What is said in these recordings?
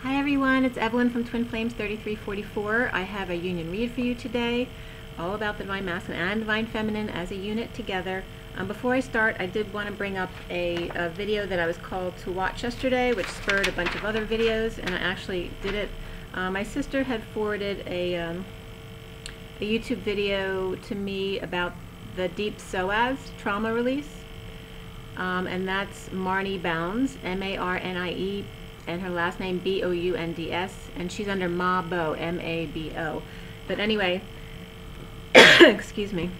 Hi everyone, it's Evelyn from Twin Flames 3344. I have a union read for you today, all about the Divine Masculine and Divine Feminine as a unit together. Before I start, I did want to bring up a video that I was called to watch yesterday, which spurred a bunch of other videos, and I actually did it. My sister had forwarded a YouTube video to me about the deep Psoas trauma release, and that's Marnie Bounds, M-A-R-N-I-E, and her last name B-O-U-N-D-S, and she's under MaBo, M-A-B-O. But anyway, excuse me.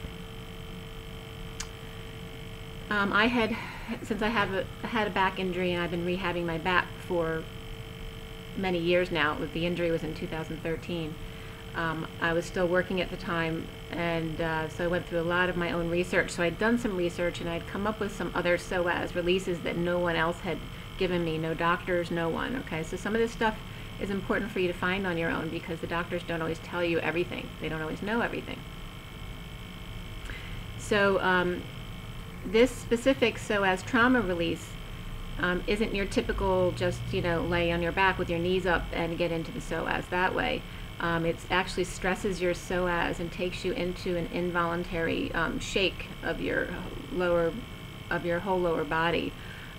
Since I had a back injury and I've been rehabbing my back for many years now. The injury was in 2013. I was still working at the time, and so I went through a lot of my own research. So I'd done some research, and I'd come up with some other Psoas releases that no one else had given me, no doctors, no one. Okay, so some of this stuff is important for you to find on your own because the doctors don't always tell you everything. They don't always know everything. So this specific Psoas trauma release isn't your typical just, lay on your back with your knees up and get into the Psoas that way. It actually stresses your Psoas and takes you into an involuntary shake of your whole lower body.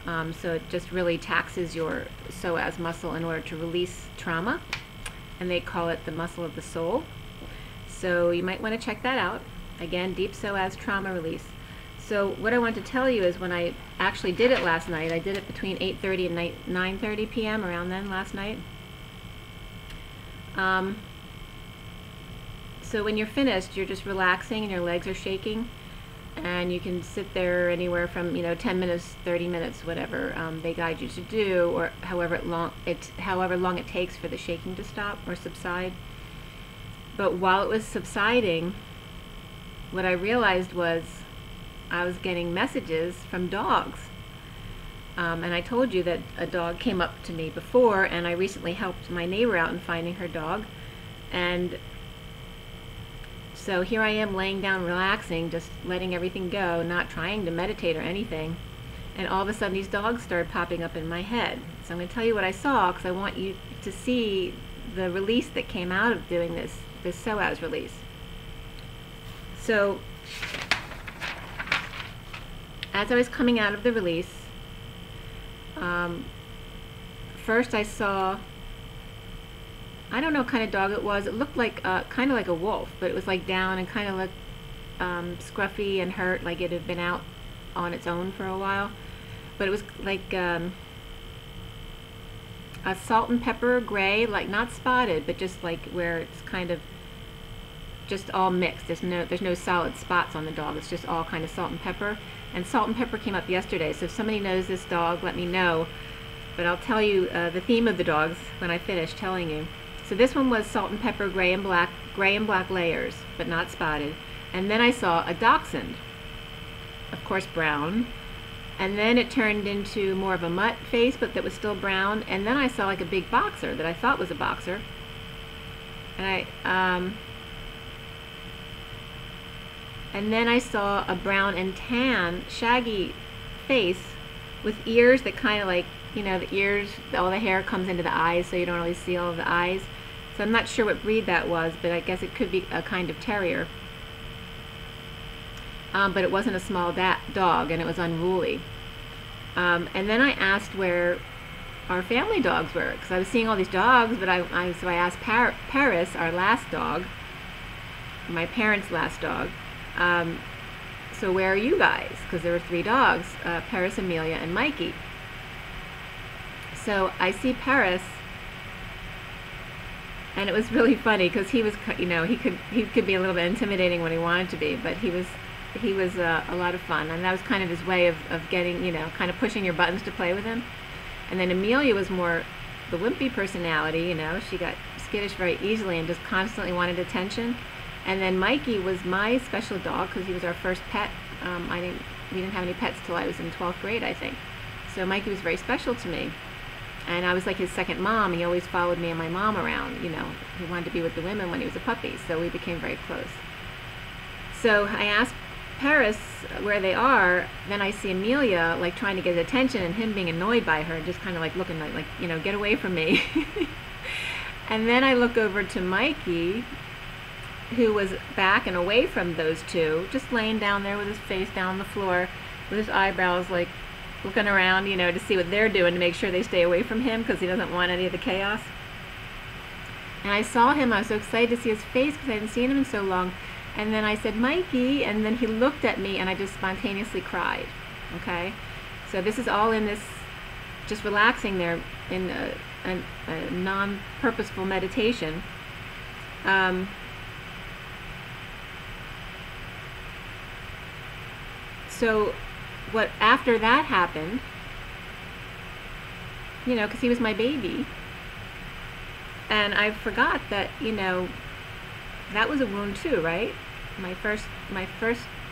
So it just really taxes your Psoas muscle in order to release trauma, and they call it the muscle of the soul. So you might want to check that out. Again, deep Psoas trauma release. So what I want to tell you is when I actually did it last night, I did it between 8:30 and 9:30 p.m. around then last night. So when you're finished, you're just relaxing and your legs are shaking. And you can sit there anywhere from 10 minutes, 30 minutes, whatever they guide you to do, or however long it takes for the shaking to stop or subside. But while it was subsiding, what I realized was I was getting messages from dogs. And I told you that a dog came up to me before, and I recently helped my neighbor out in finding her dog. And so here I am laying down relaxing, just letting everything go, not trying to meditate or anything. And all of a sudden these dogs started popping up in my head. So I'm going to tell you what I saw because I want you to see the release that came out of doing this Psoas release. So as I was coming out of the release, first I saw, I don't know what kind of dog it was. It looked like kind of like a wolf, but it was like down and kind of looked scruffy and hurt, like it had been out on its own for a while. But it was like a salt and pepper gray, like not spotted, but just like where it's kind of just all mixed. There's no solid spots on the dog. It's just all kind of salt and pepper. And salt and pepper came up yesterday. So if somebody knows this dog, let me know. But I'll tell you the theme of the dogs when I finish telling you. So this one was salt and pepper, gray and black layers, but not spotted. And then I saw a dachshund, of course brown. And then it turned into more of a mutt face, but that was still brown. And then I saw like a big boxer that I thought was a boxer. And then I saw a brown and tan, shaggy face with ears that kind of like, the ears, all the hair comes into the eyes, so you don't really see all of the eyes. So I'm not sure what breed that was, but I guess it could be a kind of terrier. But it wasn't a small dog, and it was unruly. And then I asked where our family dogs were, because I was seeing all these dogs, but so I asked Paris, our last dog, my parents' last dog, so where are you guys? Because there were 3 dogs, Paris, Amelia, and Mikey. So I see Paris, and it was really funny because he was, he could be a little bit intimidating when he wanted to be, but he was a lot of fun, and that was kind of his way of getting, kind of pushing your buttons to play with him. And then Amelia was more the wimpy personality, she got skittish very easily and just constantly wanted attention. And then Mikey was my special dog because he was our first pet. We didn't have any pets till I was in 12th grade, I think. So Mikey was very special to me. And I was like his second mom. He always followed me and my mom around, He wanted to be with the women when he was a puppy, so we became very close. So I asked Paris, where they are, then I see Amelia like trying to get his attention and him being annoyed by her, just kind of like looking like, you know, get away from me. And then I look over to Mikey, who was back and away from those two, just laying down there with his face down on the floor, with his eyebrows like looking around, you know, to see what they're doing to make sure they stay away from him because he doesn't want any of the chaos. And I saw him, I was so excited to see his face because I hadn't seen him in so long. And then I said, Mikey, and then he looked at me and I just spontaneously cried, okay? So this is all in this, just relaxing there in a non-purposeful meditation. So what after that happened, you know, because he was my baby, and I forgot that, you know, that was a wound too, right? My first,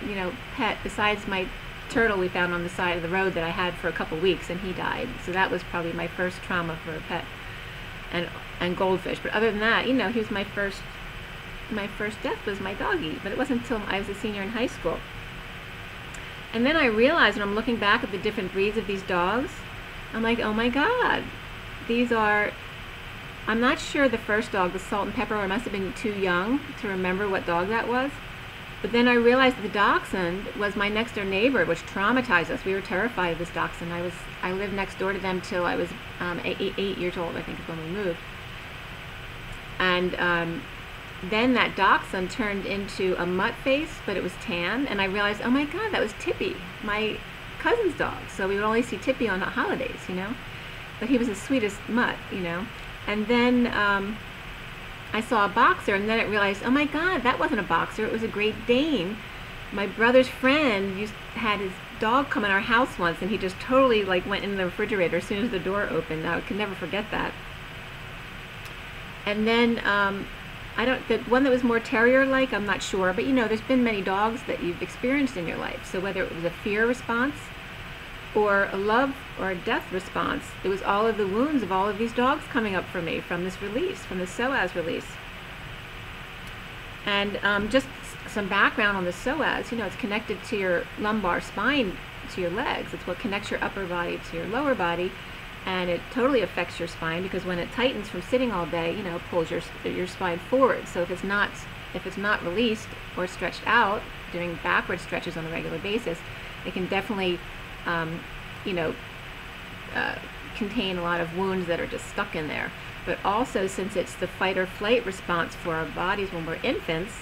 you know, pet, besides my turtle we found on the side of the road that I had for a couple weeks, and he died. So that was probably my first trauma for a pet, and goldfish. But other than that, you know, he was my first death was my doggy. But it wasn't until I was a senior in high school. And then I realized, when I'm looking back at the different breeds of these dogs, I'm like, oh my God, these are, I'm not sure the first dog, the salt and pepper, I must have been too young to remember what dog that was. But then I realized that the dachshund was my next door neighbor, which traumatized us. We were terrified of this dachshund. I lived next door to them till I was 8 years old, I think is when we moved. And then that dachshund turned into a mutt face, but it was tan, and I realized, oh my God, that was Tippy, my cousin's dog. So we would only see Tippy on the holidays, you know, but he was the sweetest mutt, you know. And then I saw a boxer, and then I realized, oh my God, that wasn't a boxer, it was a Great Dane. My brother's friend had his dog come in our house once, and he just totally like went in the refrigerator as soon as the door opened. I could never forget that. And then the one that was more terrier-like, I'm not sure, but you know, there's been many dogs that you've experienced in your life. So whether it was a fear response or a love or a death response, it was all of the wounds of all of these dogs coming up for me from this release, from the Psoas release. And just some background on the Psoas, you know, it's connected to your lumbar spine, to your legs. It's what connects your upper body to your lower body. And it totally affects your spine, because when it tightens from sitting all day, you know, it pulls your spine forward. So if it's not released or stretched out, doing backward stretches on a regular basis, it can definitely, you know, contain a lot of wounds that are just stuck in there. But also, since it's the fight or flight response for our bodies when we're infants,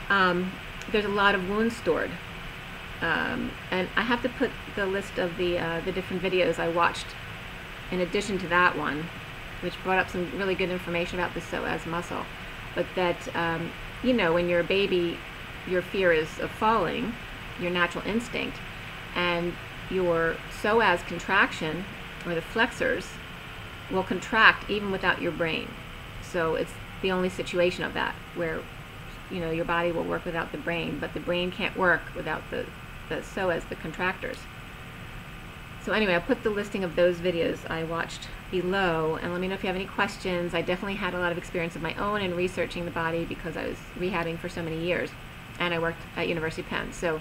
there's a lot of wounds stored. And I have to put the list of the different videos I watched in addition to that one, which brought up some really good information about the psoas muscle. But that, you know, when you're a baby, your fear is of falling, your natural instinct, and your psoas contraction, or the flexors, will contract even without your brain. So it's the only situation of that where, you know, your body will work without the brain, but the brain can't work without the psoas, the contractors. So anyway, I'll put the listing of those videos I watched below, and let me know if you have any questions. I definitely had a lot of experience of my own in researching the body because I was rehabbing for so many years, and I worked at University of Penn. So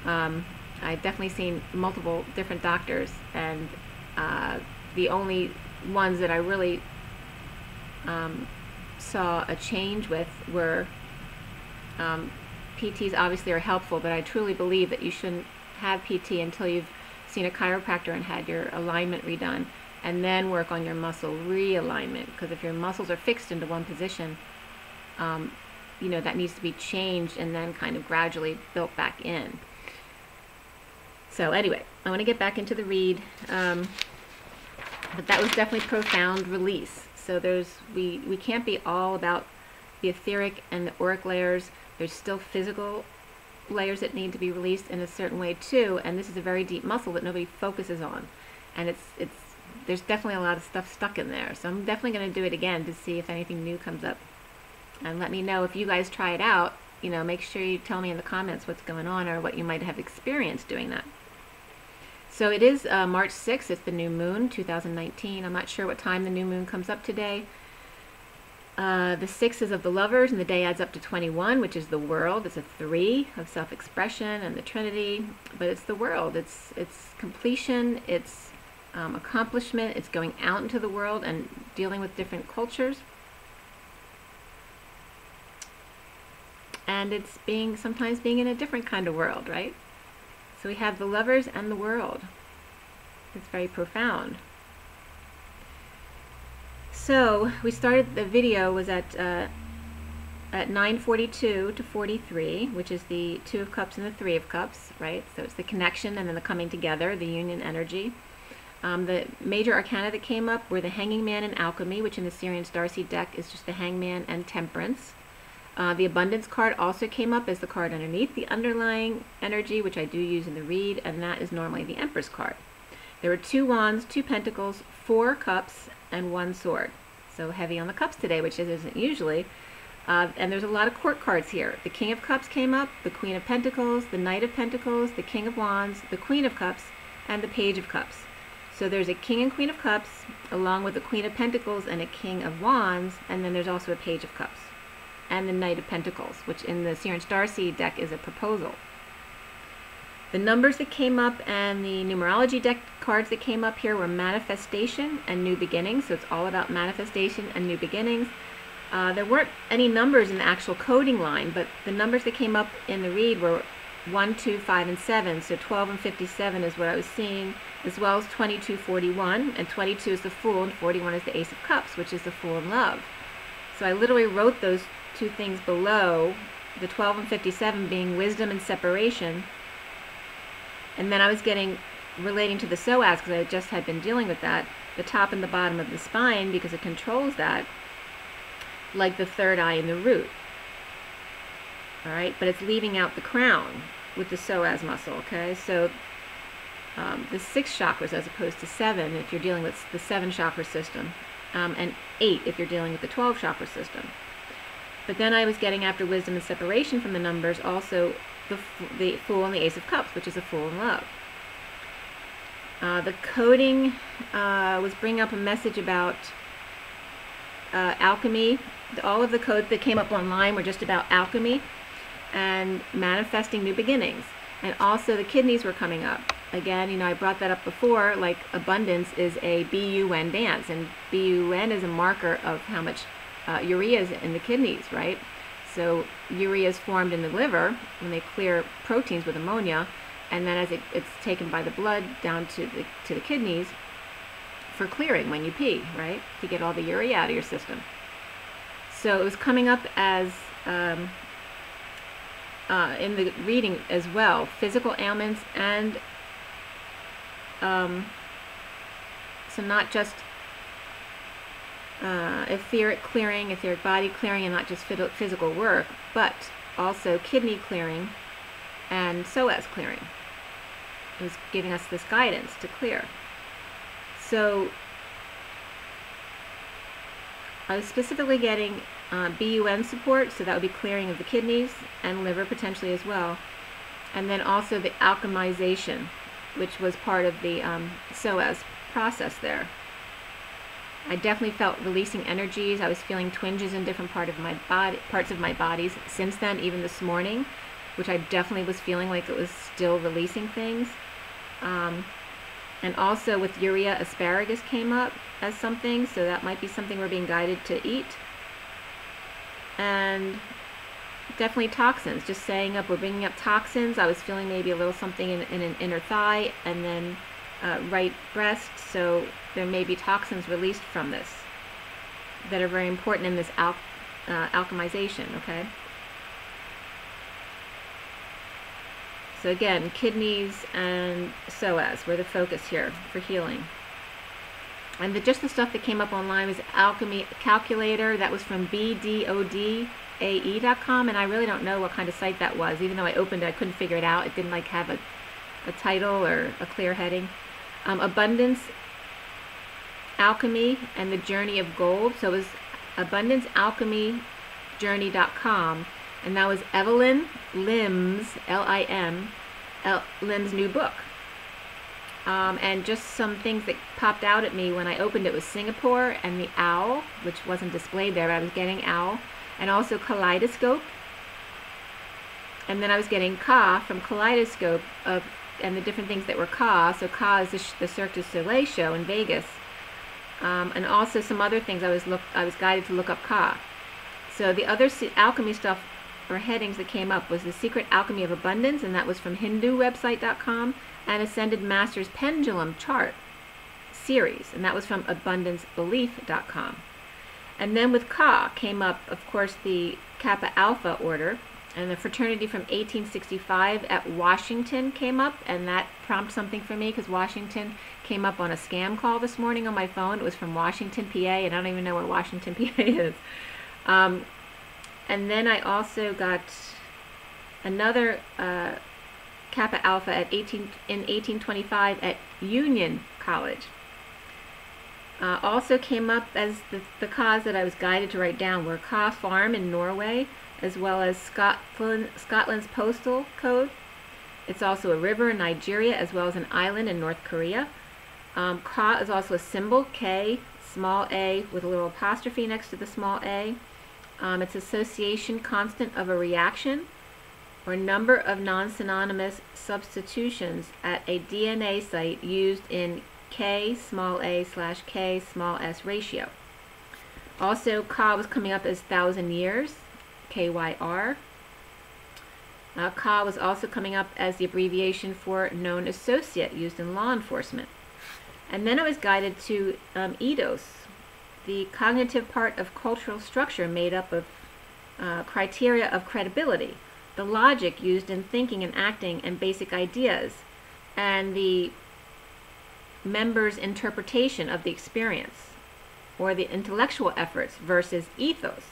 I've definitely seen multiple different doctors, and the only ones that I really saw a change with were PTs. Obviously are helpful, but I truly believe that you shouldn't have PT until you've seen a chiropractor and had your alignment redone, and then work on your muscle realignment, because if your muscles are fixed into one position, you know, that needs to be changed and then kind of gradually built back in. So anyway, I want to get back into the read, but that was definitely profound release. So we can't be all about the etheric and the auric layers. There's still physical layers that need to be released in a certain way too, and this is a very deep muscle that nobody focuses on, and there's definitely a lot of stuff stuck in there. So I'm definitely going to do it again to see if anything new comes up, and let me know if you guys try it out. You know, make sure you tell me in the comments what's going on or what you might have experienced doing that. So it is March 6th, it's the new moon, 2019. I'm not sure what time the new moon comes up today. The 6 is of the lovers, and the day adds up to 21, which is the world. It's a 3 of self-expression and the Trinity, but it's the world. It's completion, it's accomplishment, it's going out into the world and dealing with different cultures. And it's sometimes being in a different kind of world, right? So we have the lovers and the world. It's very profound. So we started, the video was at 9:42 to 43, which is the 2 of Cups and the 3 of Cups, right? So it's the connection and then the coming together, the union energy. The major arcana that came up were the Hanging Man and Alchemy, which in the Sirius Darcy deck is just the Hangman and Temperance. The Abundance card also came up as the card underneath the underlying energy, which I do use in the read, and that is normally the Empress card. There were 2 Wands, 2 Pentacles, 4 Cups, and 1 Sword. So heavy on the cups today, which it isn't usually. And there's a lot of court cards here. The King of Cups came up, the Queen of Pentacles, the Knight of Pentacles, the King of Wands, the Queen of Cups, and the Page of Cups. So there's a King and Queen of Cups, along with a Queen of Pentacles and a King of Wands, and then there's also a Page of Cups. And the Knight of Pentacles, which in the Sirius Darcy deck is a proposal. The numbers that came up and the numerology deck cards that came up here were manifestation and new beginnings. So it's all about manifestation and new beginnings. There weren't any numbers in the actual coding line, but the numbers that came up in the read were 1, 2, 5, and 7. So 12 and 57 is what I was seeing, as well as 22, 41. And 22 is the Fool, and 41 is the Ace of Cups, which is the Fool in love. So I literally wrote those 2 things below, the 12 and 57 being wisdom and separation. And then I was relating to the Psoas, because I just had been dealing with that, the top and the bottom of the spine, because it controls that, like the third eye and the root. All right, but it's leaving out the crown with the Psoas muscle, okay? So the 6 chakras as opposed to 7 if you're dealing with the 7 chakra system, and 8 if you're dealing with the 12 chakra system. But then I was getting, after wisdom and separation from the numbers, also the Fool and the Ace of Cups, which is a Fool in love. The coding was bringing up a message about alchemy. All of the codes that came up online were just about alchemy and manifesting new beginnings. And also the kidneys were coming up. Again, you know, I brought that up before, like abundance is a BUN dance, and BUN is a marker of how much urea is in the kidneys, right? So urea is formed in the liver when they clear proteins with ammonia, and then as it's taken by the blood down to the kidneys for clearing when you pee, right? To get all the urea out of your system. So it was coming up as in the reading as well, physical ailments and so not just etheric clearing, etheric body clearing, and not just physical work, but also kidney clearing and Psoas clearing. It was giving us this guidance to clear. So I was specifically getting BUN support, so that would be clearing of the kidneys and liver potentially as well. And then also the alchemization, which was part of the Psoas process there. I definitely felt releasing energies. I was feeling twinges in different parts of my bodies since then, even this morning, which I definitely was feeling like it was still releasing things. And also with urea, asparagus came up as something, so that might be something we're being guided to eat. And definitely toxins, just saying up, we're bringing up toxins. I was feeling maybe a little something in an inner thigh and then right breast, so there may be toxins released from this that are very important in this alchemization, okay? So again, kidneys and Psoas were the focus here for healing. And just the stuff that came up online was alchemy calculator. That was from bdodae.com, and I really don't know what kind of site that was. Even though I opened it, I couldn't figure it out. It didn't like have a title or a clear heading. Abundance, alchemy, and the journey of gold. So it was abundancealchemyjourney.com, and that was Evelyn Lim's, Lim's new book. And just some things that popped out at me when I opened it was Singapore and the owl, which wasn't displayed there, but I was getting owl, and also kaleidoscope. And then I was getting Ka from kaleidoscope and the different things that were Ka. So Ka is the Cirque du Soleil show in Vegas. And also some other things I was guided to look up Ka. So the other alchemy stuff or headings that came up was the Secret Alchemy of Abundance, and that was from HinduWebsite.com, and Ascended Masters Pendulum Chart series, and that was from AbundanceBelief.com. And then with Ka came up, of course, the Kappa Alpha Order, and the fraternity from 1865 at Washington came up, and that prompted something for me because Washington came up on a scam call this morning on my phone. It was from Washington, PA, and I don't even know where Washington, PA is. And then I also got another Kappa Alpha in 1825 at Union College. Also came up as the Kas that I was guided to write down were Ka Farm in Norway, as well as Scotland's postal code. It's also a river in Nigeria, as well as an island in North Korea. Ka is also a symbol, K, small a, with a little apostrophe next to the small a. It's association constant of a reaction or number of non-synonymous substitutions at a DNA site used in K small a / K small s ratio. Also, Ka was coming up as 1,000 years, KYR. Ka was also coming up as the abbreviation for known associate used in law enforcement. And then I was guided to ethos, the cognitive part of cultural structure made up of criteria of credibility, the logic used in thinking and acting and basic ideas, and the member's interpretation of the experience, or the intellectual efforts versus ethos.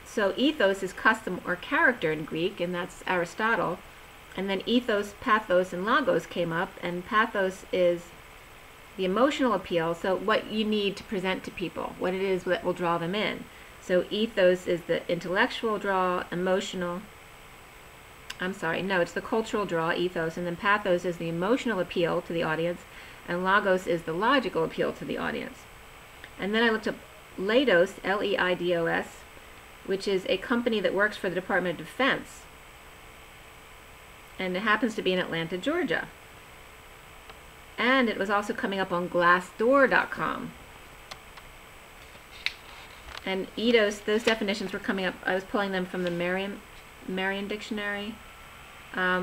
So ethos is custom or character in Greek, and that's Aristotle. And then ethos, pathos, and logos came up, and pathos is the emotional appeal, so what you need to present to people, what it is that will draw them in. So ethos is the intellectual draw, it's the cultural draw, ethos, and then pathos is the emotional appeal to the audience, and logos is the logical appeal to the audience. And then I looked up Leidos, Leidos, which is a company that works for the Department of Defense, and it happens to be in Atlanta, Georgia. And it was also coming up on Glassdoor.com. And Eidos, those definitions were coming up. I was pulling them from the Merriam Dictionary. All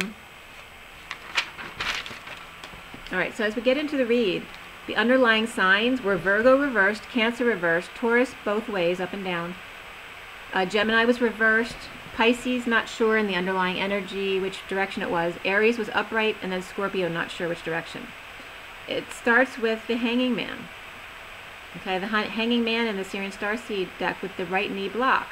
right, so as we get into the read, the underlying signs were Virgo reversed, Cancer reversed, Taurus both ways, up and down. Gemini was reversed, Pisces not sure in the underlying energy, which direction it was. Aries was upright, and then Scorpio not sure which direction. It starts with the Hanging Man. Okay, the Hanging Man in the Syrian Starseed deck with the right knee block.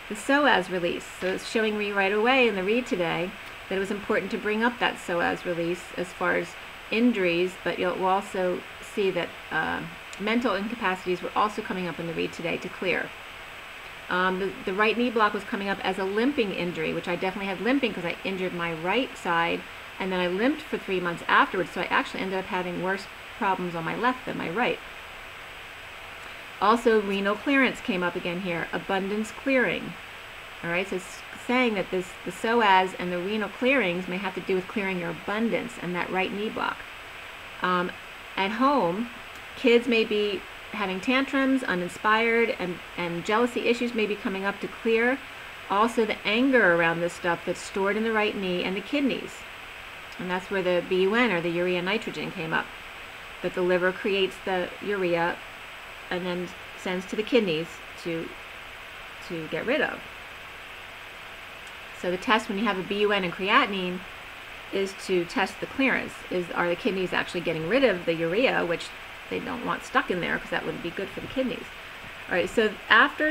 The Psoas release. So it's showing me right away in the read today that it was important to bring up that Psoas release as far as injuries, but you'll also see that mental incapacities were also coming up in the read today to clear. The right knee block was coming up as a limping injury, which I definitely had limping because I injured my right side, and then I limped for 3 months afterwards, so I actually ended up having worse problems on my left than my right. Also, renal clearance came up again here, abundance clearing. All right, so it's saying that the Psoas and the renal clearings may have to do with clearing your abundance and that right knee block. At home, kids may be having tantrums, uninspired, and jealousy issues may be coming up to clear. Also, the anger around this stuff that's stored in the right knee and the kidneys. And that's where the BUN, or the urea nitrogen, came up. That the liver creates the urea and then sends to the kidneys to get rid of. So the test when you have a BUN and creatinine is to test the clearance. Are the kidneys actually getting rid of the urea, which they don't want stuck in there because that wouldn't be good for the kidneys. All right, so after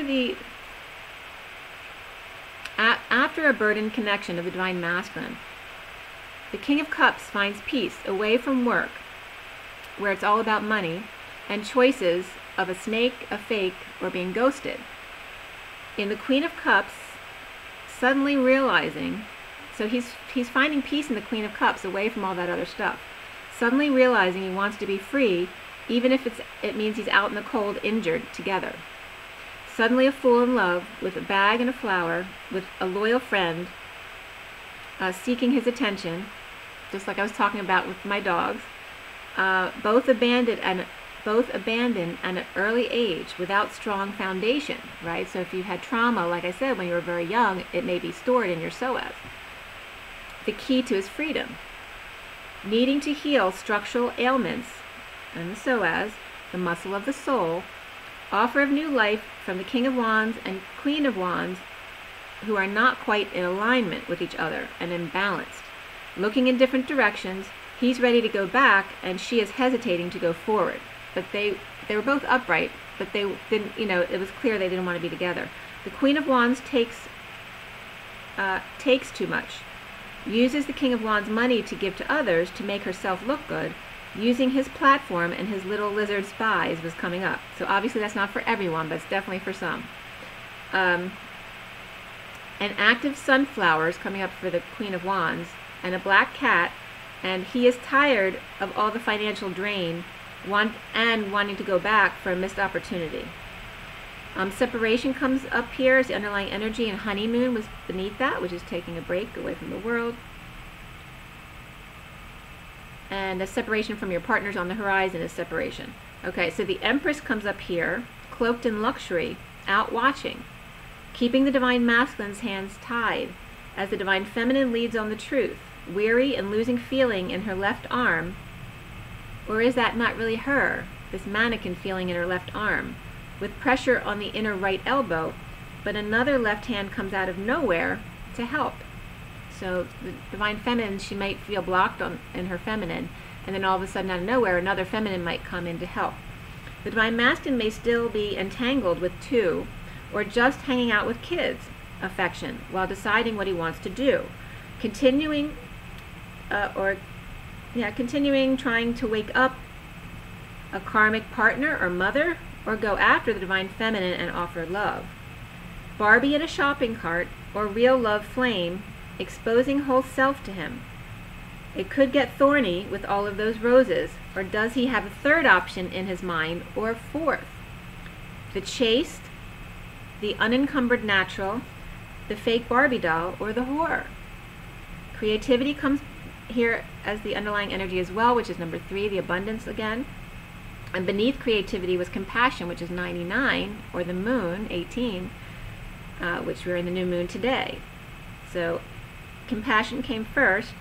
a burdened connection of the Divine Masculine, the King of Cups finds peace away from work, where it's all about money, and choices of a snake, a fake, or being ghosted. In the Queen of Cups, suddenly realizing So he's finding peace in the Queen of Cups, away from all that other stuff. Suddenly realizing he wants to be free, even if it means he's out in the cold, injured, together. Suddenly a fool in love, with a bag and a flower, with a loyal friend, seeking his attention, just like I was talking about with my dogs. Both abandoned at an early age without strong foundation, right? So if you had trauma, like I said, when you were very young, it may be stored in your Psoas. The key to his freedom. Needing to heal structural ailments, and the Psoas, the muscle of the soul, offer of new life from the King of Wands and Queen of Wands, who are not quite in alignment with each other and imbalanced. Looking in different directions, he's ready to go back, and she is hesitating to go forward. But they were both upright, but they didn't, it was clear they didn't want to be together. The Queen of Wands takes too much, uses the King of Wands' money to give to others to make herself look good, using his platform, and his little lizard spies was coming up. So obviously that's not for everyone, but it's definitely for some. An active sunflowers coming up for the Queen of Wands, and a black cat, and he is tired of all the financial drain and wanting to go back for a missed opportunity. Separation comes up here as the underlying energy, and honeymoon was beneath that, which is taking a break away from the world. And a separation from your partners on the horizon is separation. Okay, so the Empress comes up here, cloaked in luxury, out watching, keeping the Divine Masculine's hands tied, as the Divine Feminine leads on the truth, weary and losing feeling in her left arm. Or is that not really her, this mannequin feeling in her left arm, with pressure on the inner right elbow, but another left hand comes out of nowhere to help. So the Divine Feminine, she might feel blocked in her feminine, and then all of a sudden out of nowhere, another feminine might come in to help. The Divine Masculine may still be entangled with two, or just hanging out with kids, affection, while deciding what he wants to do. Continuing trying to wake up a karmic partner or mother, or go after the Divine Feminine and offer love. Barbie in a shopping cart, or real love flame, exposing whole self to him. It could get thorny with all of those roses, or does he have a third option in his mind, or a fourth? The chaste, the unencumbered natural, the fake Barbie doll, or the whore? Creativity comes here as the underlying energy as well, which is number 3, the abundance again. And beneath creativity was compassion, which is 99, or the moon, 18, which we're in the new moon today. So compassion came first,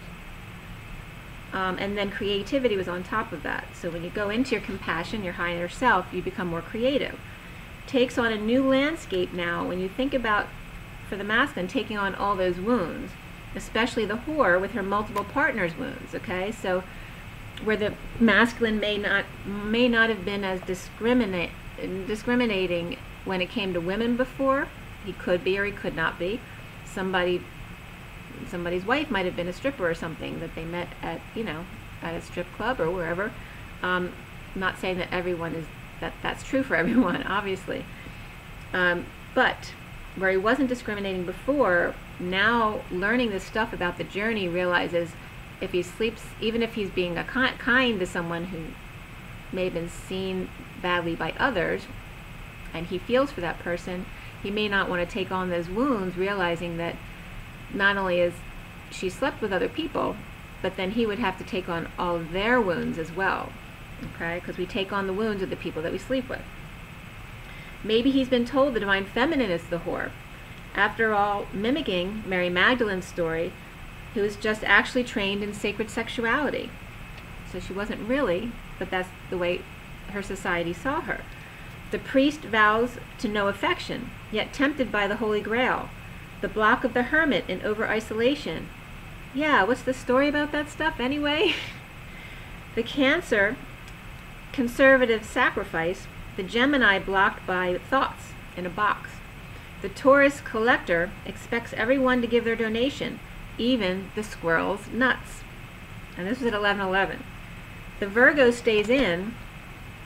and then creativity was on top of that. So when you go into your compassion, your higher self, you become more creative. Takes on a new landscape now when you think about, for the masculine, taking on all those wounds, especially the whore with her multiple partners' wounds, okay? So where the masculine may not have been as discriminating when it came to women before. He could be or he could not be. Somebody's wife might have been a stripper or something that they met at, at a strip club or wherever. Not saying that that's true for everyone, obviously. But where he wasn't discriminating before, now learning this stuff about the journey, realizes if he sleeps, even if he's being kind to someone who may have been seen badly by others, and he feels for that person, he may not want to take on those wounds, realizing that not only is she slept with other people, but then he would have to take on all of their wounds as well, okay? Because we take on the wounds of the people that we sleep with. Maybe he's been told the Divine Feminine is the whore. After all, mimicking Mary Magdalene's story, who was just actually trained in sacred sexuality. So she wasn't really, but that's the way her society saw her. The priest vows to no affection, yet tempted by the Holy Grail. The block of the hermit in over-isolation. Yeah, what's the story about that stuff anyway? The Cancer, conservative sacrifice. The Gemini, blocked by thoughts in a box. The Taurus, collector, expects everyone to give their donation, even the squirrel's nuts. And this was at 11:11. The Virgo stays in,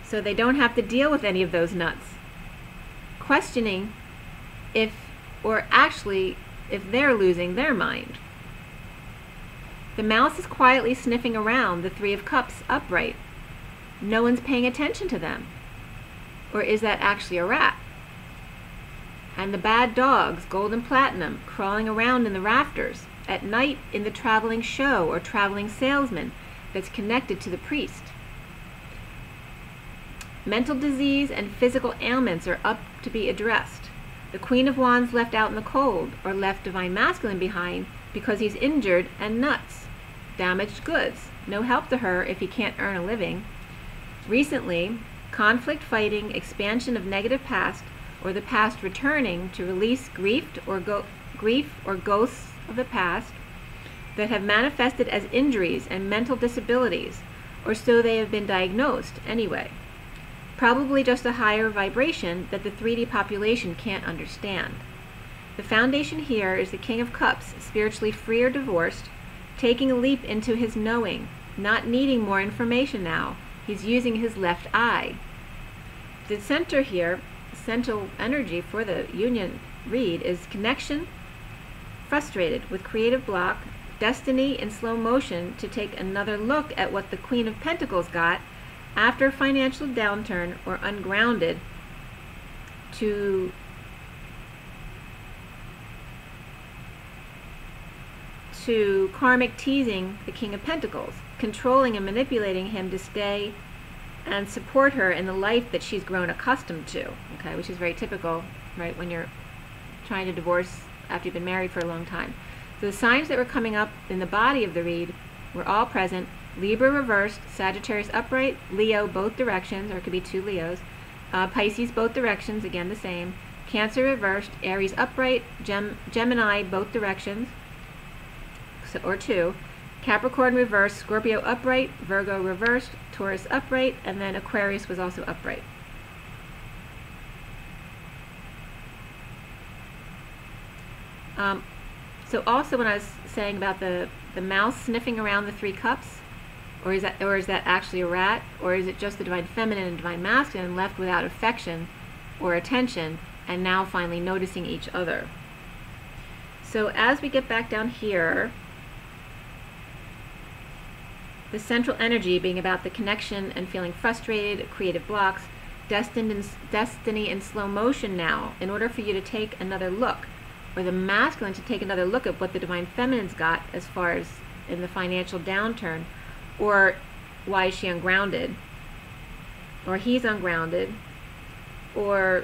so they don't have to deal with any of those nuts. Questioning if they're losing their mind. The mouse is quietly sniffing around the Three of Cups upright. No one's paying attention to them. Or is that actually a rat? And the bad dogs, gold and platinum, crawling around in the rafters, at night in the traveling show or traveling salesman that's connected to the priest. Mental disease and physical ailments are up to be addressed. The Queen of Wands left out in the cold, or left Divine Masculine behind because he's injured and nuts. Damaged goods, no help to her if he can't earn a living. Recently, conflict, fighting, expansion of negative past, or the past returning to release grief or ghosts of the past that have manifested as injuries and mental disabilities, or so they have been diagnosed anyway. Probably just a higher vibration that the 3D population can't understand. The foundation here is the King of Cups, spiritually free or divorced, taking a leap into his knowing, not needing more information now. He's using his left eye. The center here, central energy for the union read, is connection, frustrated with creative block, destiny in slow motion to take another look at what the Queen of Pentacles got after financial downturn, or ungrounded to karmic teasing the King of Pentacles, controlling and manipulating him to stay and support her in the life that she's grown accustomed to, okay, which is very typical, right, when you're trying to divorce after you've been married for a long time. So the signs that were coming up in the body of the read were all present. Libra reversed, Sagittarius upright, Leo both directions, or it could be two Leos, Pisces both directions, again the same, Cancer reversed, Aries upright, Gemini both directions, so, or two, Capricorn reversed, Scorpio upright, Virgo reversed, Taurus upright, and then Aquarius was also upright. So also when I was saying about the mouse sniffing around the Three Cups, or is that actually a rat, or is it just the Divine Feminine and Divine Masculine left without affection or attention, and now finally noticing each other? So as we get back down here, the central energy being about the connection and feeling frustrated, creative blocks, destiny in slow motion now, in order for you to take another look, or the masculine to take another look at what the Divine Feminine's got as far as in the financial downturn, or why is she ungrounded, or he's ungrounded, or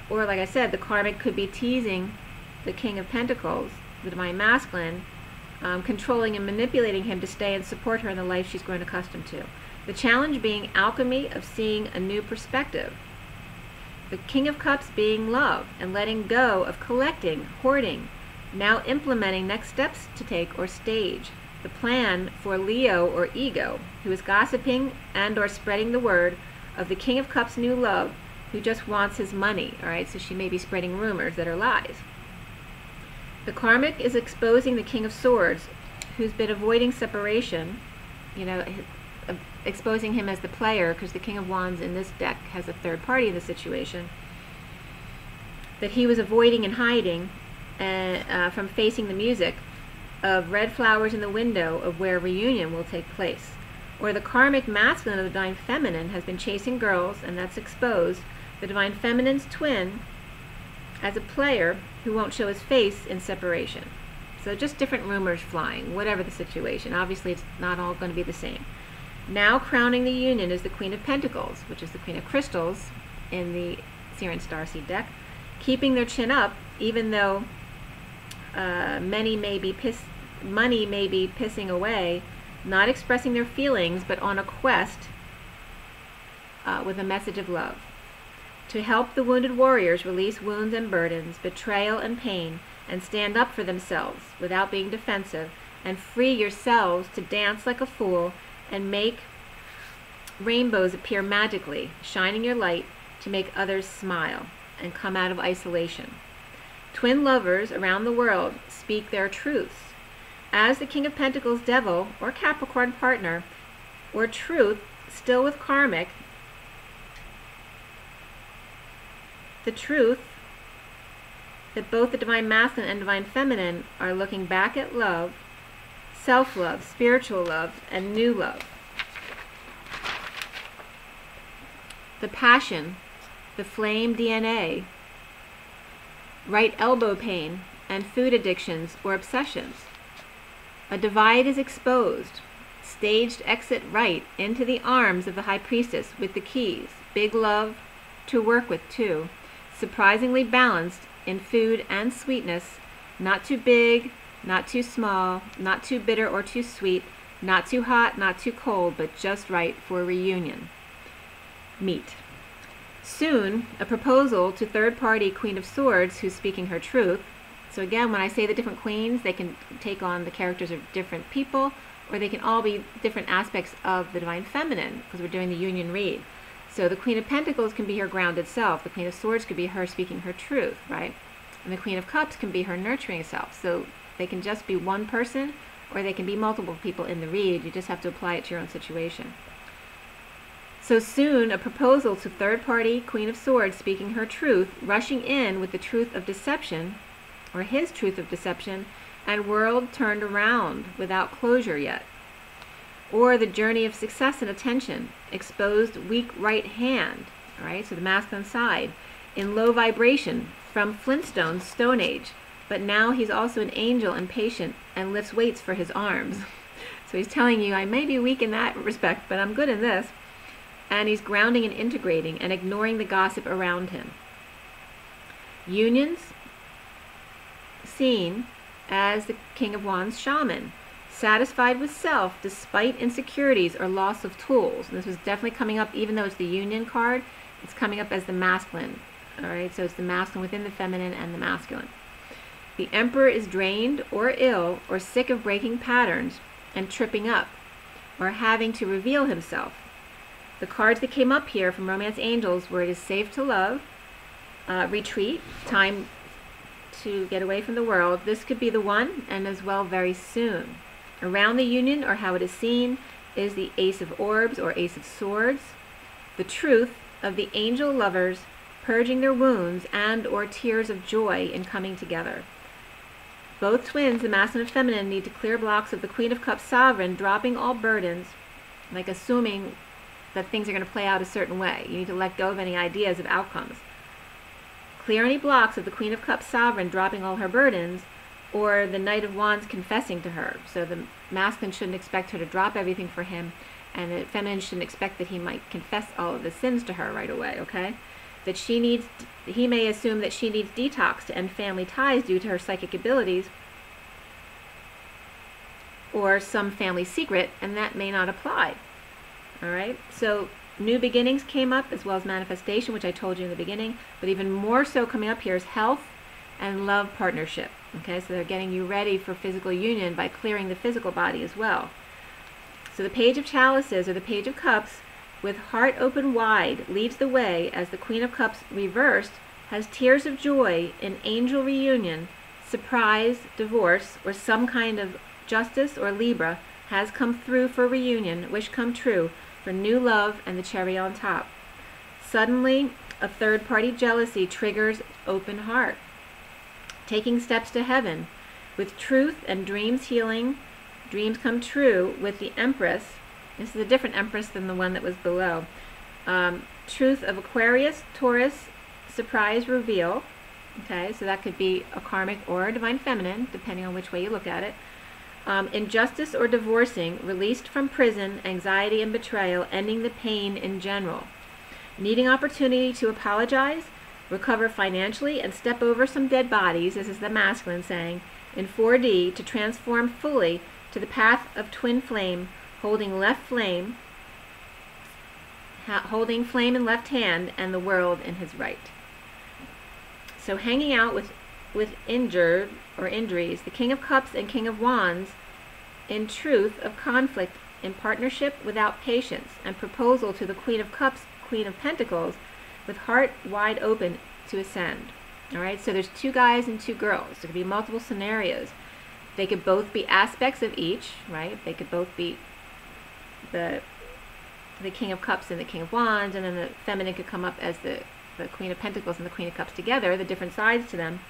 like I said, the karmic could be teasing the King of Pentacles, the Divine Masculine, controlling and manipulating him to stay and support her in the life she's grown accustomed to. The challenge being alchemy of seeing a new perspective. The King of Cups being love and letting go of collecting, hoarding, now implementing next steps to take or stage. The plan for Leo or ego, who is gossiping and or spreading the word of the King of Cups' new love, who just wants his money, all right? So she may be spreading rumors that are lies. The karmic is exposing the King of Swords, who's been avoiding separation, you know, exposing him as the player, because the King of Wands in this deck has a third party in the situation, that he was avoiding and hiding from facing the music of red flowers in the window of where reunion will take place. Or the karmic masculine of the Divine Feminine has been chasing girls, and that's exposed the Divine Feminine's twin as a player who won't show his face in separation. So just different rumors flying, whatever the situation. Obviously it's not all going to be the same. Now crowning the union is the Queen of Pentacles, which is the Queen of Crystals in the Sirian Starseed deck, keeping their chin up even though money may be pissing away, not expressing their feelings, but on a quest with a message of love. To help the wounded warriors release wounds and burdens, betrayal and pain, and stand up for themselves without being defensive, and free yourselves to dance like a fool and make rainbows appear magically, shining your light to make others smile and come out of isolation. Twin lovers around the world speak their truths. As the King of Pentacles devil or Capricorn partner, or truth still with karmic, the truth that both the Divine Masculine and Divine Feminine are looking back at love, self-love, spiritual love, and new love. The passion, the flame DNA, right elbow pain, and food addictions or obsessions. A divide is exposed. Staged exit right into the arms of the High Priestess with the keys. Big love to work with too. Surprisingly balanced in food and sweetness. Not too big, not too small, not too bitter or too sweet, not too hot, not too cold, but just right for a reunion. Meet. Soon, a proposal to third-party Queen of Swords who's speaking her truth. So again, when I say the different queens, they can take on the characters of different people, or they can all be different aspects of the Divine Feminine, because we're doing the union read. So the Queen of Pentacles can be her grounded self. The Queen of Swords could be her speaking her truth, right? And the Queen of Cups can be her nurturing self. So they can just be one person, or they can be multiple people in the read. You just have to apply it to your own situation. So soon, a proposal to third-party Queen of Swords speaking her truth, rushing in with the truth of deception, or his truth of deception, and world turned around without closure yet. Or the journey of success and attention, exposed weak right hand, all right, so the masculine side, in low vibration from Flintstone's Stone Age, but now he's also an angel and patient and lifts weights for his arms. So he's telling you, I may be weak in that respect, but I'm good in this. And he's grounding and integrating and ignoring the gossip around him. Unions seen as the King of Wands shaman, satisfied with self despite insecurities or loss of tools. And this was definitely coming up, even though it's the union card, it's coming up as the masculine. All right, so it's the masculine within the feminine and the masculine. The Emperor is drained or ill or sick of breaking patterns and tripping up or having to reveal himself. The cards that came up here from Romance Angels were it is safe to love, retreat, time to get away from the world. This could be the one, and as well very soon. Around the union, or how it is seen, is the Ace of Orbs or Ace of Swords. The truth of the angel lovers purging their wounds and or tears of joy in coming together. Both twins, the masculine and feminine, need to clear blocks of the Queen of Cups sovereign, dropping all burdens, like assuming that things are going to play out a certain way. You need to let go of any ideas of outcomes. Clear any blocks of the Queen of Cups sovereign dropping all her burdens, or the Knight of Wands confessing to her. So the masculine shouldn't expect her to drop everything for him, and the feminine shouldn't expect that he might confess all of the sins to her right away, okay? That he may assume that she needs detox to end family ties due to her psychic abilities, or some family secret, and that may not apply. All right, so new beginnings came up, as well as manifestation, which I told you in the beginning, but even more so coming up here is health and love partnership. Okay, so they're getting you ready for physical union by clearing the physical body as well. So the Page of Chalices, or the Page of Cups, with heart open wide, leads the way as the Queen of Cups reversed has tears of joy in angel reunion, surprise, divorce, or some kind of justice or Libra has come through for reunion, wish come true, for new love and the cherry on top. Suddenly, a third-party jealousy triggers open heart. Taking steps to heaven, with truth and dreams healing, dreams come true with the Empress. This is a different Empress than the one that was below. Truth of Aquarius, Taurus, surprise reveal. Okay, so that could be a karmic or a divine feminine, depending on which way you look at it. Injustice or divorcing, released from prison, anxiety and betrayal, ending the pain in general. Needing opportunity to apologize, recover financially, and step over some dead bodies, this is the masculine saying, in 4D to transform fully to the path of twin flame, holding holding flame in left hand and the world in his right. So hanging out with injured or injuries, the King of Cups and King of Wands, in truth of conflict in partnership without patience, and proposal to the Queen of Cups, Queen of Pentacles, with heart wide open to ascend. All right, so there's two guys and two girls. There could be multiple scenarios. They could both be aspects of each, right? They could both be the King of Cups and the King of Wands, and then the feminine could come up as the Queen of Pentacles and the Queen of Cups together, the different sides to them.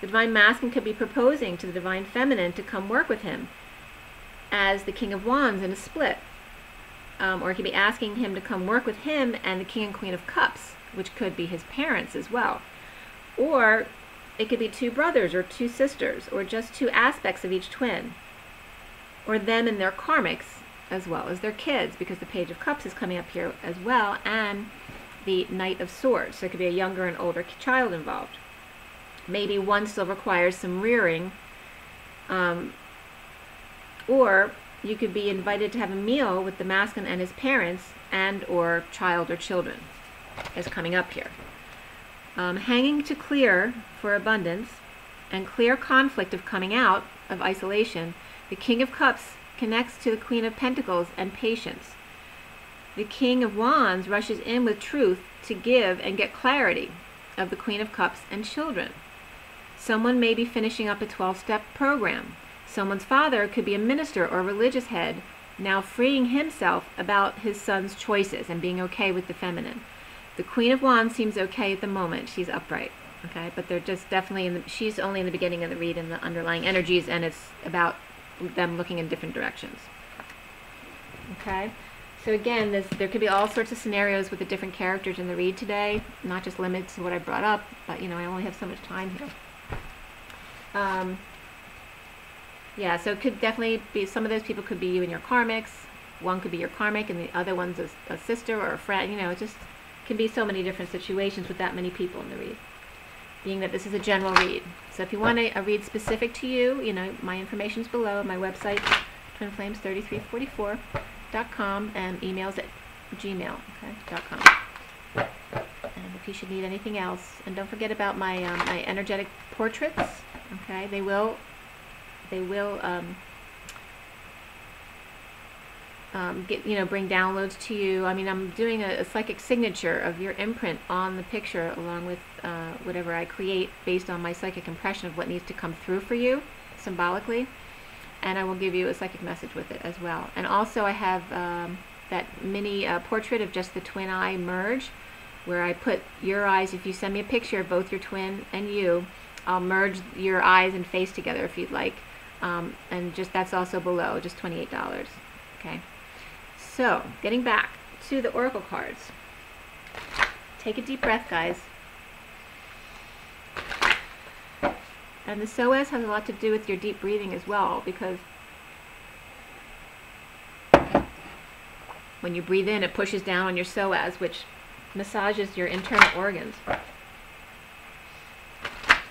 The Divine Masculine could be proposing to the Divine Feminine to come work with him as the King of Wands in a split. Or he could be asking him to come work with him and the King and Queen of Cups, which could be his parents as well. Or it could be two brothers or two sisters, or just two aspects of each twin. Or them and their karmics, as well as their kids, because the Page of Cups is coming up here as well, and the Knight of Swords. So it could be a younger and older child involved. Maybe one still requires some rearing, or you could be invited to have a meal with the masculine and his parents, and or child or children is coming up here. Hanging to clear for abundance and clear conflict of coming out of isolation. The King of Cups connects to the Queen of Pentacles and patience. The King of Wands rushes in with truth to give and get clarity of the Queen of Cups and children. Someone may be finishing up a 12-step program. Someone's father could be a minister or a religious head, now freeing himself about his son's choices and being okay with the feminine. The Queen of Wands seems okay at the moment. She's upright, okay? But they're just definitely, she's only in the beginning of the read in the underlying energies, and it's about them looking in different directions. Okay? So again, there could be all sorts of scenarios with the different characters in the read today, not just limited to what I brought up, but you know, I only have so much time here. Yeah, so it could definitely be, some of those people could be you and your karmics. One could be your karmic, and the other one's a sister or a friend. You know, it just can be so many different situations with that many people in the read, being that this is a general read. So if you want a read specific to you, you know, my information's below. My website, twinflames3344.com, and emails at gmail.com. And if you should need anything else, and don't forget about my my energetic portraits. Okay, they will bring downloads to you. I mean, I'm doing a psychic signature of your imprint on the picture, along with whatever I create based on my psychic impression of what needs to come through for you symbolically, and I will give you a psychic message with it as well. And also I have that mini portrait of just the twin eye merge, where I put your eyes. If you send me a picture of both your twin and you, I'll merge your eyes and face together if you'd like. And just that's also below, just $28. Okay. So, getting back to the oracle cards. Take a deep breath, guys. And the Psoas has a lot to do with your deep breathing as well, because when you breathe in, it pushes down on your Psoas, which massages your internal organs.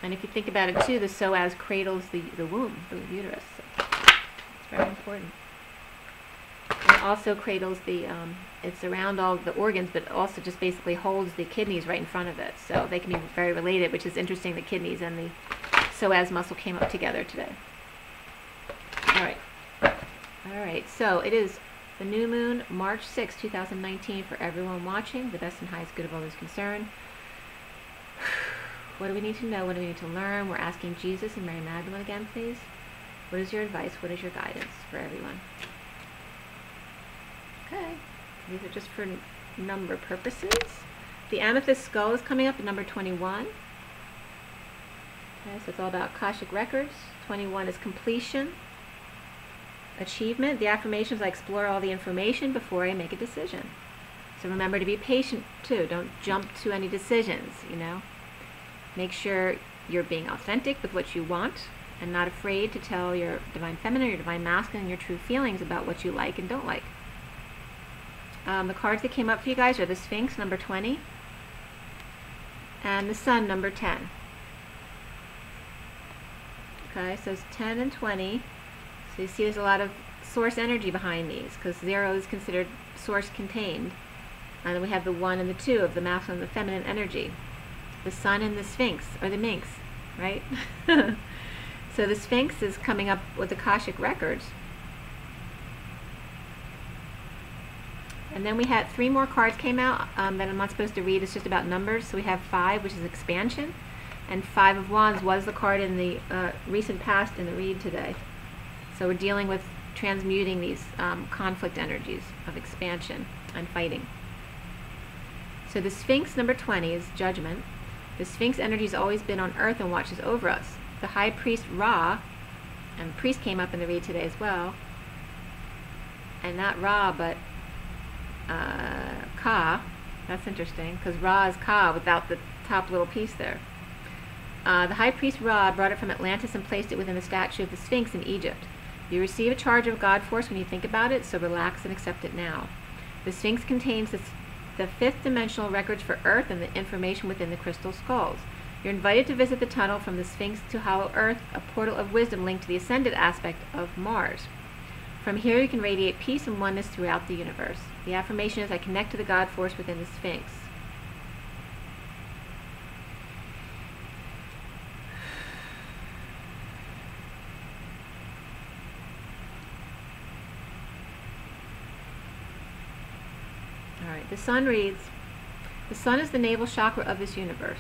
And if you think about it too, the Psoas cradles the womb, the uterus. So it's very important. And it also cradles the, it's around all the organs, but also just basically holds the kidneys right in front of it. So they can be very related, which is interesting. The kidneys and the Psoas muscle came up together today. All right, so it is the new moon, March 6, 2019, for everyone watching, the best and highest good of all those concerned. What do we need to know? What do we need to learn? We're asking Jesus and Mary Magdalene again, please. What is your advice? What is your guidance for everyone? Okay. These are just for number purposes. The amethyst skull is coming up at number 21. Okay, so it's all about Akashic records. 21 is completion, achievement. The affirmations, I explore all the information before I make a decision. So remember to be patient too. Don't jump to any decisions, you know. Make sure you're being authentic with what you want and not afraid to tell your Divine Feminine, your Divine Masculine, your true feelings about what you like and don't like. The cards that came up for you guys are the Sphinx, number 20, and the Sun, number 10. Okay, so it's 10 and 20. So you see there's a lot of source energy behind these, because 0 is considered source contained. And then we have the 1 and the 2 of the masculine and the feminine energy. The Sun and the Sphinx, or the Minx, right? So the Sphinx is coming up with Akashic records. And then we had 3 more cards came out that I'm not supposed to read. It's just about numbers. So we have 5, which is expansion, and 5 of Wands was the card in the recent past in the read today. So we're dealing with transmuting these conflict energies of expansion and fighting. So the Sphinx, number 20, is judgment. The Sphinx energy has always been on Earth and watches over us. The High Priest Ra, and priest came up in the read today as well, and not Ra, but Ka. That's interesting, because Ra is Ka without the top little piece there. The High Priest Ra brought it from Atlantis and placed it within the statue of the Sphinx in Egypt. You receive a charge of God Force when you think about it, so relax and accept it now. The Sphinx contains the fifth dimensional records for Earth and the information within the crystal skulls. You're invited to visit the tunnel from the Sphinx to Hollow Earth, a portal of wisdom linked to the ascended aspect of Mars. From here you can radiate peace and oneness throughout the universe. The affirmation is, I connect to the God Force within the Sphinx. Alright, the sun reads, the sun is the navel chakra of this universe.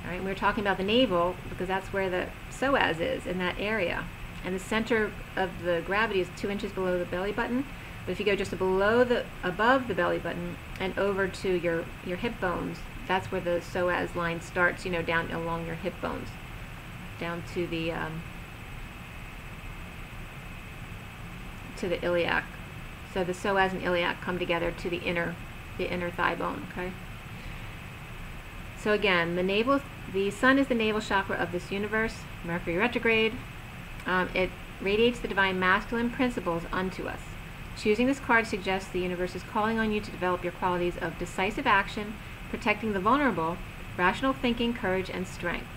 Alright, we're talking about the navel because that's where the Psoas is, in that area. And the center of the gravity is 2 inches below the belly button. But if you go just above the belly button and over to your hip bones, that's where the Psoas line starts, you know, down along your hip bones, down to the iliac. So the Psoas and iliac come together to the inner thigh bone. Okay. So again, the sun is the navel chakra of this universe. Mercury retrograde. It radiates the divine masculine principles unto us. Choosing this card suggests the universe is calling on you to develop your qualities of decisive action, protecting the vulnerable, rational thinking, courage, and strength.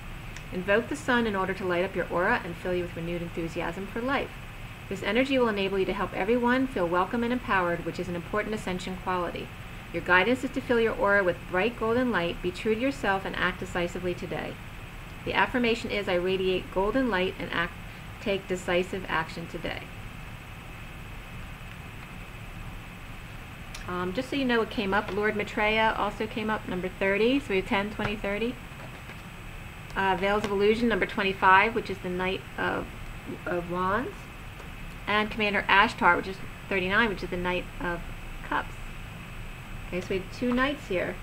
Invoke the sun in order to light up your aura and fill you with renewed enthusiasm for life. This energy will enable you to help everyone feel welcome and empowered, which is an important ascension quality. Your guidance is to fill your aura with bright golden light, be true to yourself, and act decisively today. The affirmation is, I radiate golden light and take decisive action today. Just so you know what came up, Lord Maitreya also came up, number 30, so we have 10, 20, 30. Veils of Illusion, number 25, which is the Knight of Wands. And Commander Ashtar, which is 39, which is the Knight of Cups. Okay, so we have 2 knights here.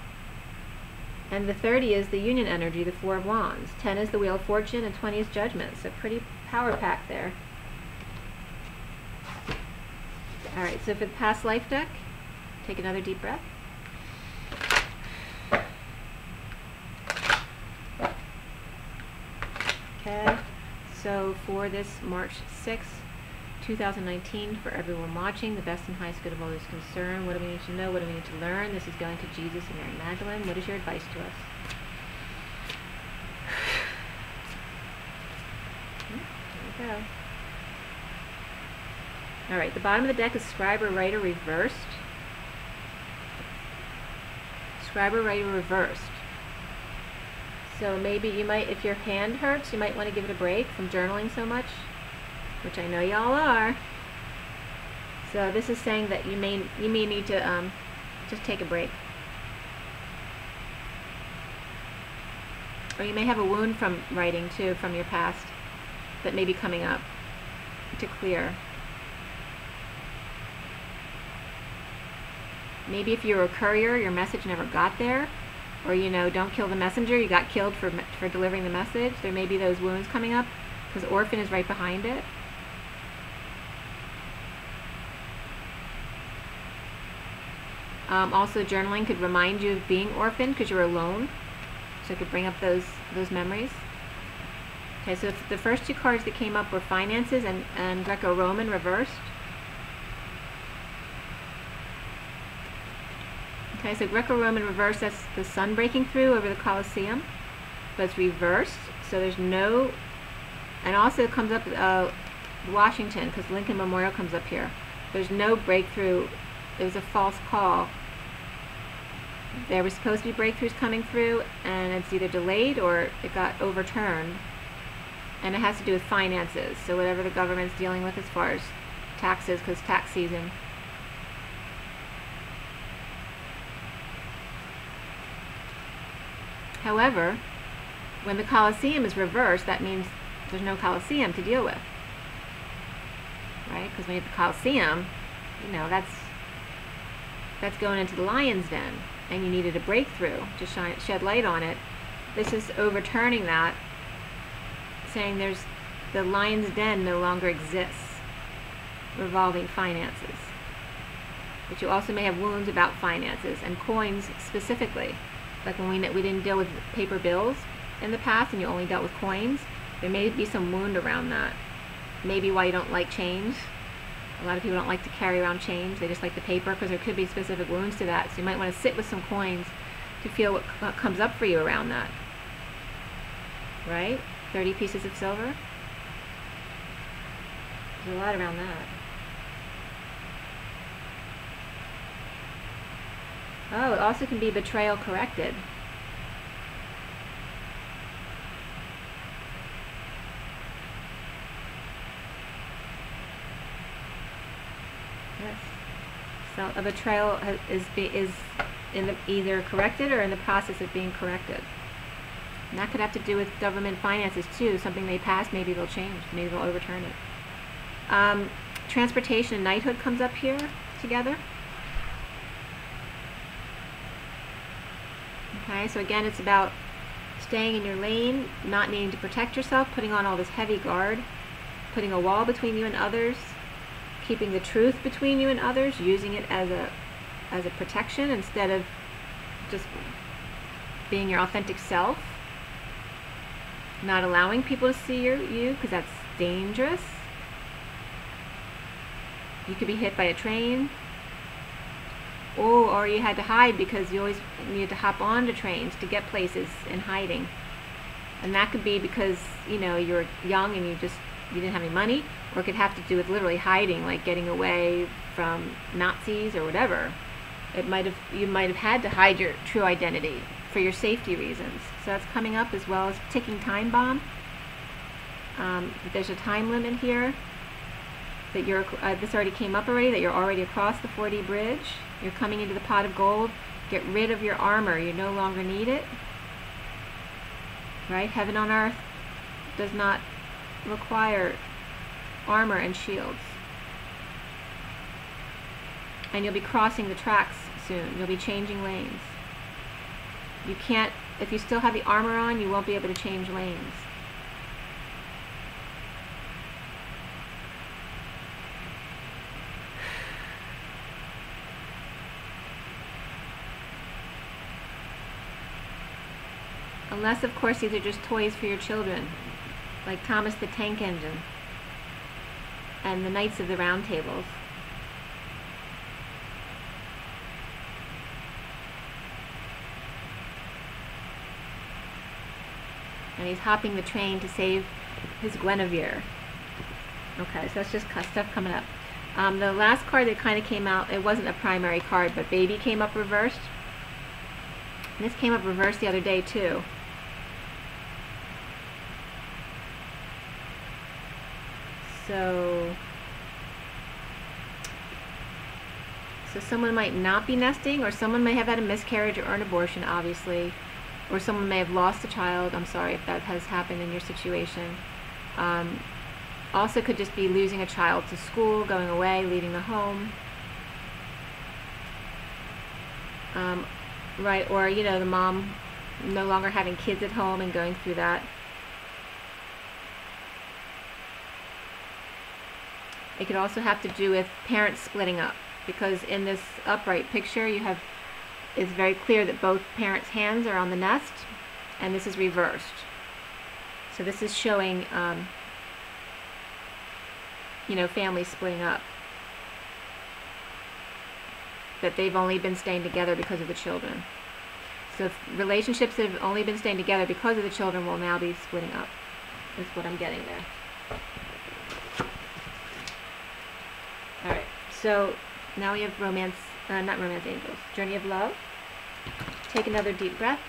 And the 30 is the Union energy, the 4 of Wands. 10 is the Wheel of Fortune, and 20 is Judgment. So pretty power pack there. Alright, so for the past life deck, take another deep breath. Okay, so for this March 6th, 2019, for everyone watching, the best and highest good of all is concerned. What do we need to know? What do we need to learn? This is going to Jesus and Mary Magdalene. What is your advice to us? There we go. Alright, the bottom of the deck is Scribe or Writer reversed. Scribe or Writer reversed. So maybe you might, if your hand hurts, you might want to give it a break from journaling so much, which I know y'all are. So this is saying that you may need to just take a break. Or you may have a wound from writing too, from your past, that may be coming up to clear. Maybe if you're a courier, your message never got there, or you know, don't kill the messenger, you got killed for delivering the message. There may be those wounds coming up, because Orphan is right behind it. Also, journaling could remind you of being orphaned because you're alone, so it could bring up those memories. Okay, so the first 2 cards that came up were Finances and Greco-Roman reversed. Okay, so Greco-Roman reversed, that's the sun breaking through over the Colosseum, but it's reversed, so there's no, and also it comes up Washington, because Lincoln Memorial comes up here. There's no breakthrough. It was a false call. There were supposed to be breakthroughs coming through, and it's either delayed or it got overturned. And it has to do with finances, so whatever the government's dealing with as far as taxes, because tax season. However, when the Colosseum is reversed, that means there's no Colosseum to deal with. Right? Because when you have the Colosseum, you know, that's going into the lion's den, and you needed a breakthrough to shed light on it, this is overturning that, saying the lion's den no longer exists, revolving finances. But you also may have wounds about finances and coins specifically. Like when we didn't deal with paper bills in the past and you only dealt with coins, there may be some wound around that. Maybe why you don't like change. A lot of people don't like to carry around change. They just like the paper because there could be specific wounds to that. So you might want to sit with some coins to feel what comes up for you around that. Right? 30 pieces of silver. There's a lot around that. Oh, it also can be betrayal corrected. Yes. So a betrayal is either corrected or in the process of being corrected. And that could have to do with government finances too. Something they passed, maybe they'll change. Maybe they'll overturn it. Transportation and knighthood comes up here together. Okay, so again, it's about staying in your lane, not needing to protect yourself, putting on all this heavy guard, putting a wall between you and others, keeping the truth between you and others, using it as a protection instead of just being your authentic self, not allowing people to see you because that's dangerous. You could be hit by a train. Or you had to hide because you always needed to hop onto trains to get places in hiding. And that could be because, you know, you're young and you didn't have any money, or it could have to do with literally hiding, like getting away from Nazis or whatever. You might have had to hide your true identity for your safety reasons. So that's coming up, as well as ticking time bomb. There's a time limit here that this already came up already, that you're already across the 4D bridge. You're coming into the pot of gold. Get rid of your armor. You no longer need it. Right? Heaven on earth does not require armor and shields. And you'll be crossing the tracks soon. You'll be changing lanes. You can't, if you still have the armor on, you won't be able to change lanes. Unless, of course, these are just toys for your children, like Thomas the Tank Engine and the Knights of the Round Tables. And he's hopping the train to save his Guinevere. Okay, so that's just stuff coming up. The last card that kind of came out, it wasn't a primary card, but Baby came up reversed. And this came up reversed the other day too. So someone might not be nesting, or someone may have had a miscarriage or an abortion, obviously, or someone may have lost a child. I'm sorry if that has happened in your situation. Also could just be losing a child to school, going away, leaving the home. Right, or, you know, the mom no longer having kids at home and going through that. It could also have to do with parents splitting up, because in this upright picture it's very clear that both parents' hands are on the nest, and this is reversed. So this is showing, you know, families splitting up. That they've only been staying together because of the children. So relationships that have only been staying together because of the children will now be splitting up. That's what I'm getting there. Alright, so now we have romance, not romance angels, journey of love. Take another deep breath.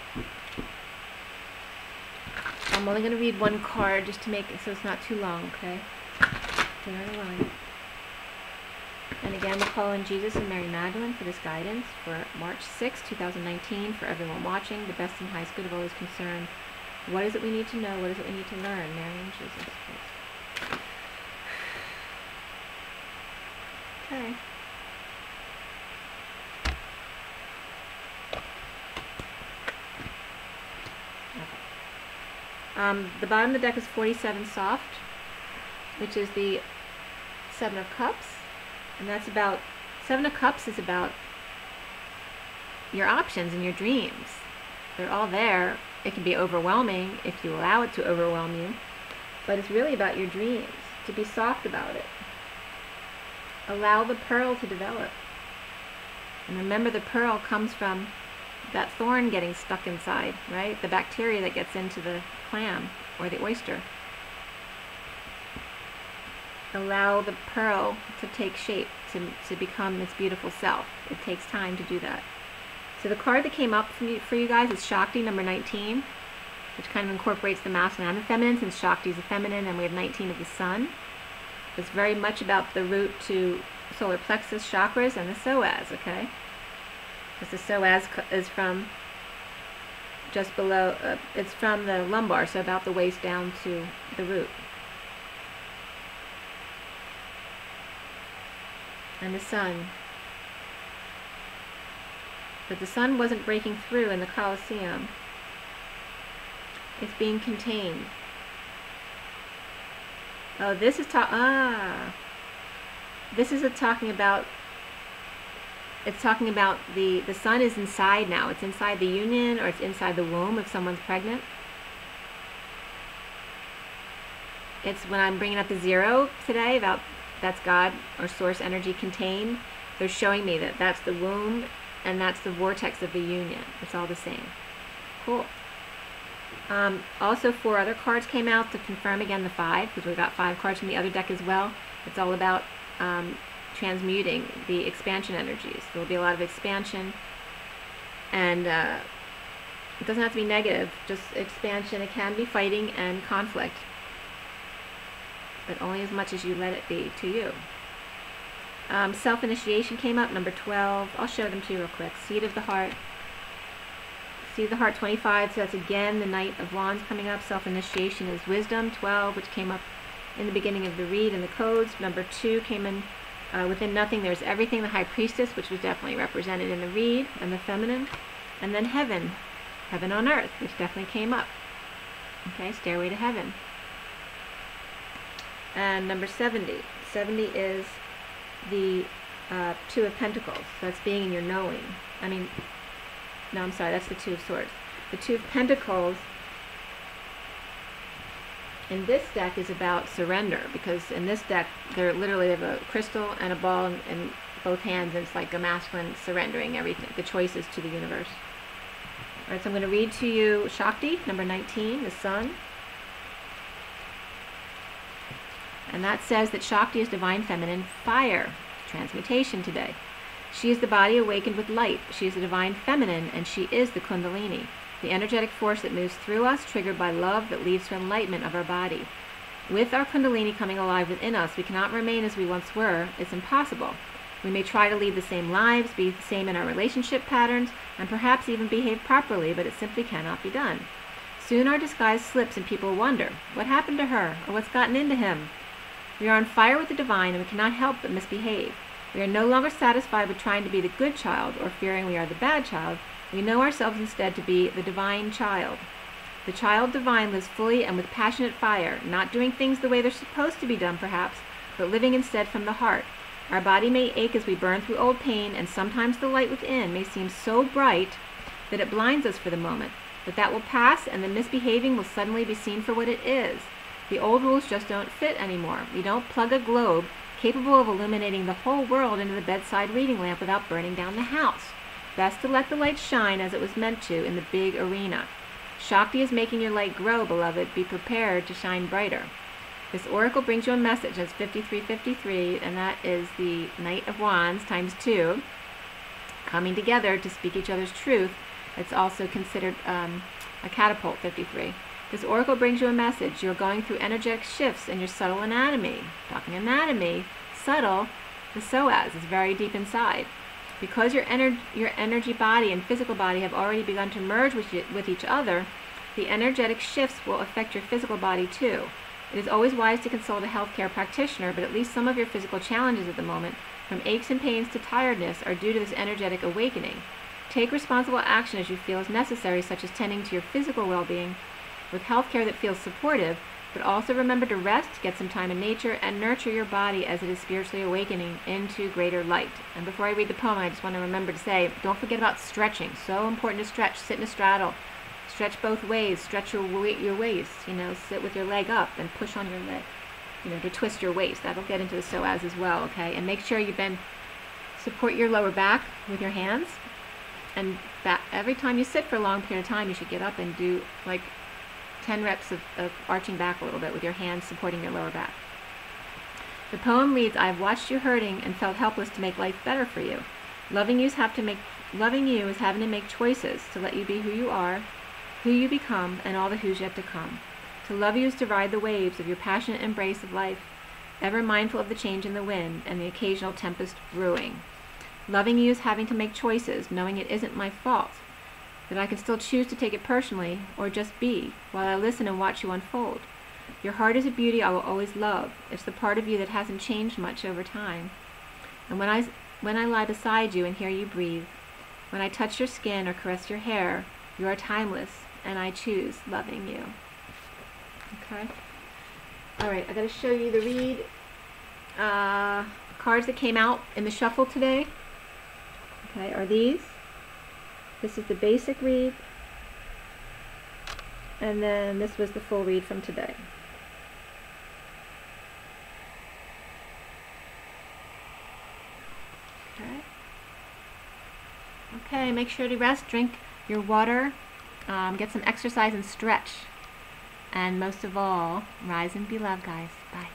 I'm only going to read one card just to make it so it's not too long, okay? Stay on the line. And again, we'll call in Jesus and Mary Magdalene for this guidance for March 6, 2019, for everyone watching, the best and highest good of all is concerned. What is it we need to know? What is it we need to learn? Mary and Jesus, please. Okay. Okay. The bottom of the deck is 47 soft, which is the 7 of Cups. And that's about, 7 of Cups is about your options and your dreams. They're all there. It can be overwhelming if you allow it to overwhelm you, but it's really about your dreams, to be soft about it. Allow the pearl to develop. And remember, the pearl comes from that thorn getting stuck inside, right? The bacteria that gets into the clam or the oyster. Allow the pearl to take shape, to become its beautiful self. It takes time to do that. So the card that came up for you guys is Shakti, number 19, which kind of incorporates the masculine and the feminine, since Shakti is the feminine and we have 19 of the sun. It's very much about the root to solar plexus chakras and the Psoas, okay? Because the Psoas is from just below, it's from the lumbar, so about the waist down to the root. And the sun. But the sun wasn't breaking through in the Colosseum. It's being contained. Oh, this is this is talking about, it's talking about the sun is inside now. It's inside the union, or it's inside the womb if someone's pregnant. It's when I'm bringing up the 0 today, about that's God or source energy contained. They're showing me that that's the womb and that's the vortex of the union. It's all the same. Cool. Also, 4 other cards came out to confirm again the 5, because we got 5 cards from the other deck as well. It's all about transmuting the expansion energies. There will be a lot of expansion, and it doesn't have to be negative, just expansion. It can be fighting and conflict, but only as much as you let it be to you. Self-initiation came up, number 12. I'll show them to you real quick. Seed of the Heart. Seed of the Heart, 25. So that's again the Knight of Wands coming up. Self-initiation is wisdom, 12, which came up in the beginning of the read and the codes. Number 2 came in within nothing. There's everything, the High Priestess, which was definitely represented in the read, and the feminine. And then heaven, heaven on earth, which definitely came up. Okay, Stairway to Heaven. And number 70. 70 is the 2 of Pentacles. So that's being in your knowing. No, I'm sorry, that's the 2 of Swords. The 2 of Pentacles in this deck is about surrender, because in this deck, they literally have a crystal and a ball in both hands, and it's like a masculine surrendering everything, the choices to the universe. All right, so I'm going to read to you Shakti, number 19, the sun. And that says that Shakti is divine feminine fire, transmutation today. She is the body awakened with light. She is the divine feminine, and she is the Kundalini, the energetic force that moves through us, triggered by love that leads to enlightenment of our body. With our Kundalini coming alive within us, we cannot remain as we once were. It's impossible. We may try to lead the same lives, be the same in our relationship patterns, and perhaps even behave properly, but it simply cannot be done. Soon our disguise slips and people wonder, what happened to her, or what's gotten into him? We are on fire with the divine, and we cannot help but misbehave. We are no longer satisfied with trying to be the good child or fearing we are the bad child. We know ourselves instead to be the divine child. The child divine lives fully and with passionate fire, not doing things the way they're supposed to be done perhaps, but living instead from the heart. Our body may ache as we burn through old pain, and sometimes the light within may seem so bright that it blinds us for the moment. But that will pass, and the misbehaving will suddenly be seen for what it is. The old rules just don't fit anymore. We don't plug a globe capable of illuminating the whole world into the bedside reading lamp without burning down the house. Best to let the light shine as it was meant to in the big arena. Shakti is making your light grow, beloved. Be prepared to shine brighter. This oracle brings you a message. It's 5353, and that is the Knight of Wands times 2, coming together to speak each other's truth. It's also considered a catapult, 53. This oracle brings you a message. You're going through energetic shifts in your subtle anatomy. Talking anatomy, subtle, the Psoas is very deep inside. Because your energy body and physical body have already begun to merge with each other, the energetic shifts will affect your physical body too. It is always wise to consult a healthcare practitioner, but at least some of your physical challenges at the moment, from aches and pains to tiredness, are due to this energetic awakening. Take responsible action as you feel is necessary, such as tending to your physical well-being, with healthcare that feels supportive, but also remember to rest, get some time in nature, and nurture your body as it is spiritually awakening into greater light. And before I read the poem, I just want to remember to say, don't forget about stretching. So important to stretch. Sit in a straddle. Stretch both ways. Stretch your waist. Sit with your leg up and push on your leg, to twist your waist. That'll get into the psoas as well, okay? And make sure you support your lower back with your hands. And every time you sit for a long period of time, you should get up and do like 10 reps of arching back a little bit with your hands supporting your lower back. The poem reads, I've watched you hurting and felt helpless to make life better for you. Loving you is having to make choices to let you be who you are, who you become, and all the who's yet to come. To love you is to ride the waves of your passionate embrace of life, ever mindful of the change in the wind and the occasional tempest brewing. Loving you is having to make choices, knowing it isn't my fault, that I can still choose to take it personally or just be while I listen and watch you unfold. Your heart is a beauty I will always love. It's the part of you that hasn't changed much over time. And when I lie beside you and hear you breathe, when I touch your skin or caress your hair, you are timeless, and I choose loving you. Okay? Alright, I got to show you the read cards that came out in the shuffle today. Okay, are these. This is the basic read, and then this was the full read from today. Okay, make sure to rest, drink your water, get some exercise and stretch. And most of all, rise and be loved, guys. Bye.